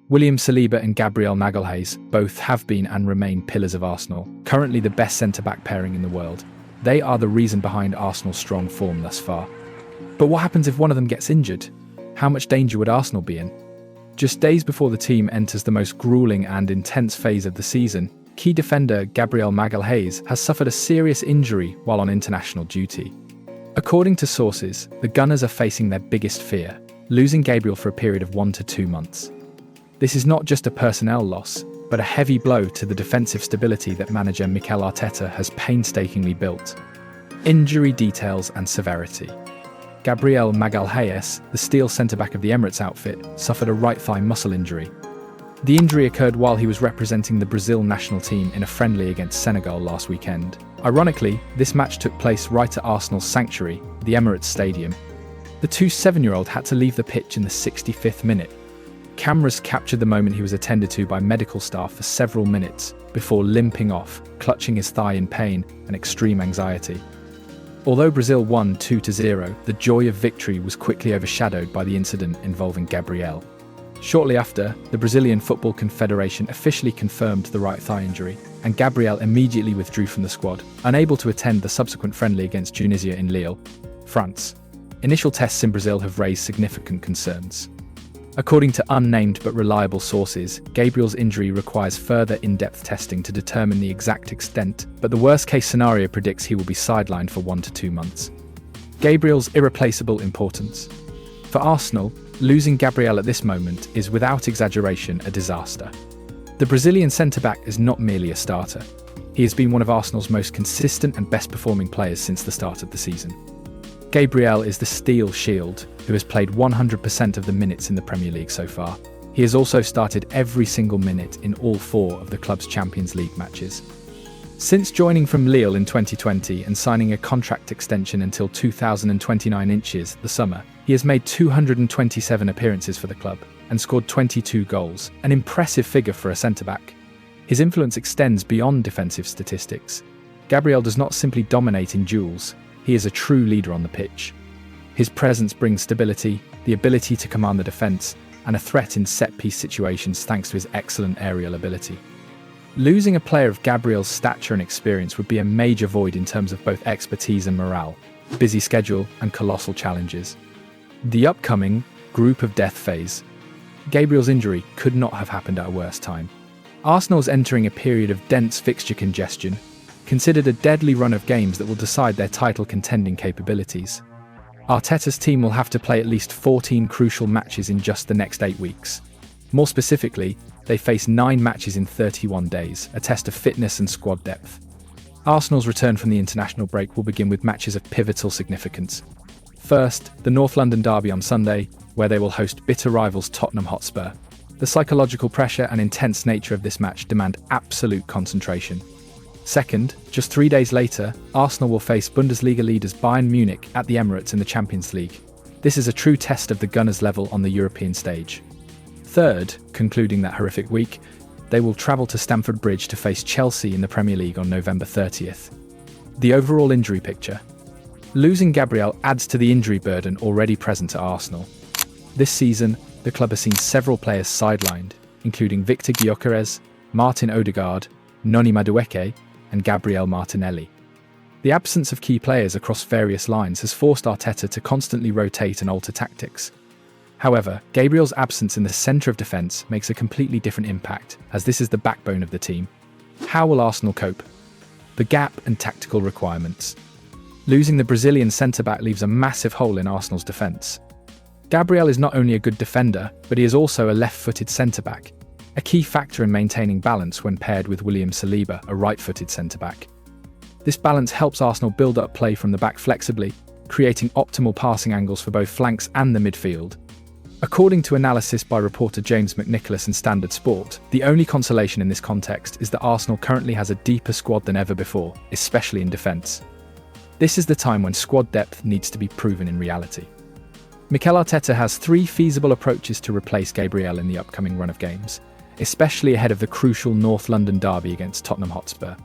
William Saliba and Gabriel Magalhães both have been and remain pillars of Arsenal, currently the best centre-back pairing in the world. They are the reason behind Arsenal's strong form thus far. But what happens if one of them gets injured? How much danger would Arsenal be in? Just days before the team enters the most grueling and intense phase of the season, key defender Gabriel Magalhães has suffered a serious injury while on international duty. According to sources, the Gunners are facing their biggest fear, losing Gabriel for a period of 1 to 2 months. This is not just a personnel loss, but a heavy blow to the defensive stability that manager Mikel Arteta has painstakingly built. Injury details and severity. Gabriel Magalhães, the steel centre-back of the Emirates outfit, suffered a right thigh muscle injury. The injury occurred while he was representing the Brazil national team in a friendly against Senegal last weekend. Ironically, this match took place right at Arsenal's sanctuary, the Emirates Stadium. The 7-year-old had to leave the pitch in the 65th minute. Cameras captured the moment he was attended to by medical staff for several minutes before limping off, clutching his thigh in pain and extreme anxiety. Although Brazil won 2-0, the joy of victory was quickly overshadowed by the incident involving Gabriel. Shortly after, the Brazilian Football Confederation officially confirmed the right thigh injury, and Gabriel immediately withdrew from the squad, unable to attend the subsequent friendly against Tunisia in Lille, France. Initial tests in Brazil have raised significant concerns. According to unnamed but reliable sources, Gabriel's injury requires further in-depth testing to determine the exact extent, but the worst-case scenario predicts he will be sidelined for 1 to 2 months. Gabriel's irreplaceable importance. For Arsenal, losing Gabriel at this moment is without exaggeration a disaster. The Brazilian centre-back is not merely a starter. He has been one of Arsenal's most consistent and best-performing players since the start of the season. Gabriel is the steel shield, who has played 100% of the minutes in the Premier League so far. He has also started every single minute in all 4 of the club's Champions League matches. Since joining from Lille in 2020 and signing a contract extension until 2029 the summer, he has made 227 appearances for the club and scored 22 goals, an impressive figure for a centre-back. His influence extends beyond defensive statistics. Gabriel does not simply dominate in duels, he is a true leader on the pitch. His presence brings stability, the ability to command the defence, and a threat in set-piece situations thanks to his excellent aerial ability. Losing a player of Gabriel's stature and experience would be a major void in terms of both expertise and morale, busy schedule and colossal challenges. The upcoming group of death phase. Gabriel's injury could not have happened at a worse time. Arsenal is entering a period of dense fixture congestion, considered a deadly run of games that will decide their title contending capabilities. Arteta's team will have to play at least 14 crucial matches in just the next 8 weeks. More specifically, they face 9 matches in 31 days, a test of fitness and squad depth. Arsenal's return from the international break will begin with matches of pivotal significance. First, the North London derby on Sunday, where they will host bitter rivals Tottenham Hotspur. The psychological pressure and intense nature of this match demand absolute concentration. Second, just 3 days later, Arsenal will face Bundesliga leaders Bayern Munich at the Emirates in the Champions League. This is a true test of the Gunners' level on the European stage. Third, concluding that horrific week, they will travel to Stamford Bridge to face Chelsea in the Premier League on November 30th. The overall injury picture. Losing Gabriel adds to the injury burden already present at Arsenal. This season, the club has seen several players sidelined, including Victor Gyökeres, Martin Odegaard, Noni Madueke, and Gabriel Martinelli. The absence of key players across various lines has forced Arteta to constantly rotate and alter tactics. However, Gabriel's absence in the centre of defence makes a completely different impact, as this is the backbone of the team. How will Arsenal cope? The gap and tactical requirements. Losing the Brazilian centre-back leaves a massive hole in Arsenal's defence. Gabriel is not only a good defender, but he is also a left-footed centre-back, a key factor in maintaining balance when paired with William Saliba, a right-footed centre-back. This balance helps Arsenal build up play from the back flexibly, creating optimal passing angles for both flanks and the midfield. According to analysis by reporter James McNicholas and Standard Sport, the only consolation in this context is that Arsenal currently has a deeper squad than ever before, especially in defence. This is the time when squad depth needs to be proven in reality. Mikel Arteta has 3 feasible approaches to replace Gabriel in the upcoming run of games, especially ahead of the crucial North London derby against Tottenham Hotspur.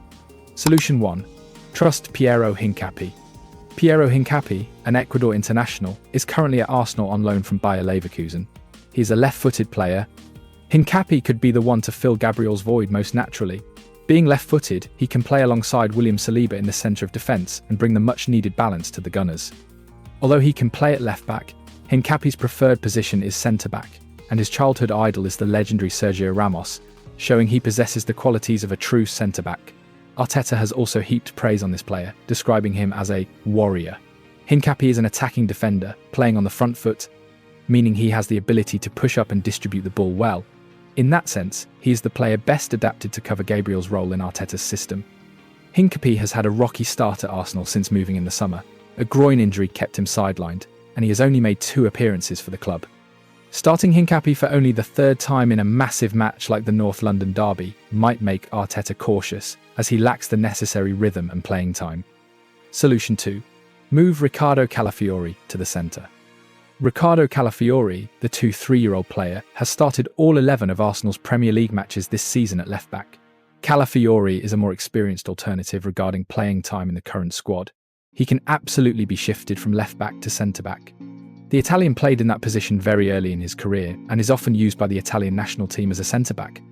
Solution 1. Trust Piero Hincapie. Piero Hincapie, an Ecuador international, is currently at Arsenal on loan from Bayer Leverkusen. He is a left-footed player, Hincapie could be the one to fill Gabriel's void most naturally. Being left-footed, he can play alongside William Saliba in the centre of defence and bring the much-needed balance to the Gunners. Although he can play at left-back, Hincapie's preferred position is centre-back, and his childhood idol is the legendary Sergio Ramos, showing he possesses the qualities of a true centre-back. Arteta has also heaped praise on this player, describing him as a warrior. Hincapie is an attacking defender, playing on the front foot, meaning he has the ability to push up and distribute the ball well. In that sense, he is the player best adapted to cover Gabriel's role in Arteta's system. Hincapie has had a rocky start at Arsenal since moving in the summer. A groin injury kept him sidelined, and he has only made 2 appearances for the club. Starting Hincapie for only the 3rd time in a massive match like the North London derby might make Arteta cautious, as he lacks the necessary rhythm and playing time. Solution 2. Move Riccardo Calafiori to the centre. Riccardo Calafiori, the 23-year-old player, has started all 11 of Arsenal's Premier League matches this season at left-back. Calafiori is a more experienced alternative regarding playing time in the current squad. He can absolutely be shifted from left-back to centre-back. The Italian played in that position very early in his career and is often used by the Italian national team as a centre-back.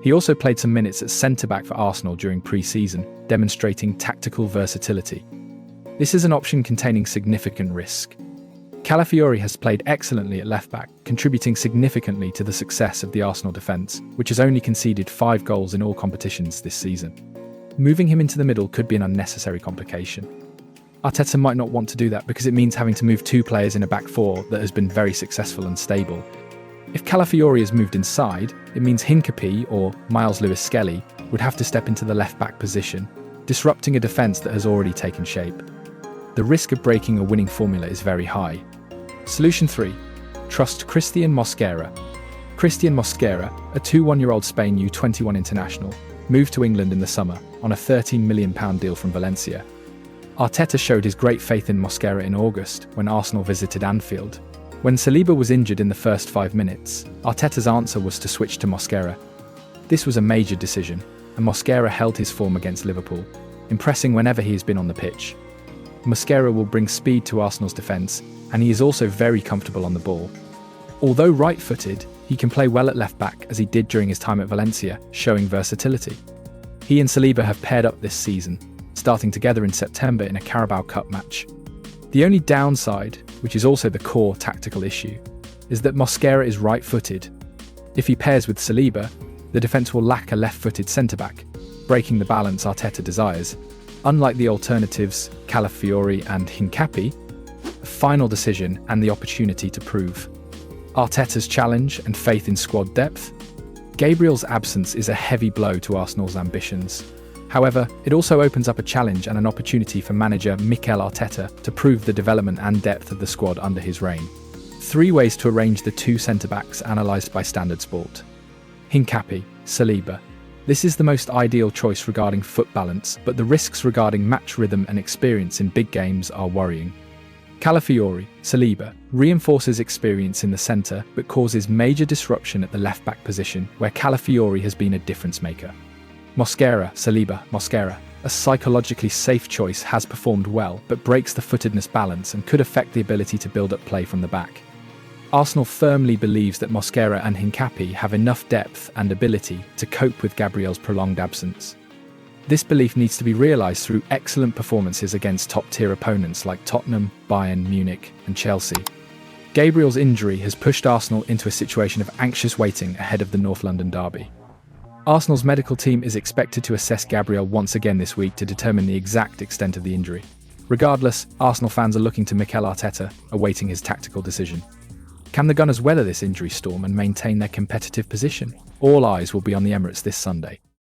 He also played some minutes at centre-back for Arsenal during pre-season, demonstrating tactical versatility. This is an option containing significant risk. Calafiori has played excellently at left-back, contributing significantly to the success of the Arsenal defence, which has only conceded 5 goals in all competitions this season. Moving him into the middle could be an unnecessary complication. Arteta might not want to do that because it means having to move 2 players in a back 4 that has been very successful and stable. If Calafiori is moved inside, it means Hincapie or Miles Lewis-Skelly would have to step into the left-back position, disrupting a defence that has already taken shape. The risk of breaking a winning formula is very high. Solution 3. Trust Cristhian Mosquera. Cristhian Mosquera, a 21-year-old Spain U21 international, moved to England in the summer on a £13 million deal from Valencia. Arteta showed his great faith in Mosquera in August when Arsenal visited Anfield. When Saliba was injured in the first 5 minutes, Arteta's answer was to switch to Mosquera. This was a major decision, and Mosquera held his form against Liverpool, impressing whenever he has been on the pitch. Mosquera will bring speed to Arsenal's defence, and he is also very comfortable on the ball. Although right-footed, he can play well at left-back as he did during his time at Valencia, showing versatility. He and Saliba have paired up this season, starting together in September in a Carabao Cup match. The only downside, which is also the core tactical issue, is that Mosquera is right-footed. If he pairs with Saliba, the defence will lack a left-footed centre-back, breaking the balance Arteta desires. Unlike the alternatives, Calafiori and Hincapie, a final decision and the opportunity to prove. Arteta's challenge and faith in squad depth. Gabriel's absence is a heavy blow to Arsenal's ambitions. However, it also opens up a challenge and an opportunity for manager Mikel Arteta to prove the development and depth of the squad under his reign. 3 ways to arrange the 2 centre-backs analysed by Standard Sport. Hincapie, Saliba. This is the most ideal choice regarding foot balance, but the risks regarding match rhythm and experience in big games are worrying. Calafiori, Saliba, reinforces experience in the centre but causes major disruption at the left-back position where Calafiori has been a difference maker. Mosquera, Saliba, Mosquera, a psychologically safe choice, has performed well but breaks the footedness balance and could affect the ability to build up play from the back. Arsenal firmly believes that Mosquera and Hincapie have enough depth and ability to cope with Gabriel's prolonged absence. This belief needs to be realised through excellent performances against top-tier opponents like Tottenham, Bayern Munich and Chelsea. Gabriel's injury has pushed Arsenal into a situation of anxious waiting ahead of the North London derby. Arsenal's medical team is expected to assess Gabriel once again this week to determine the exact extent of the injury. Regardless, Arsenal fans are looking to Mikel Arteta, awaiting his tactical decision. Can the Gunners weather this injury storm and maintain their competitive position? All eyes will be on the Emirates this Sunday.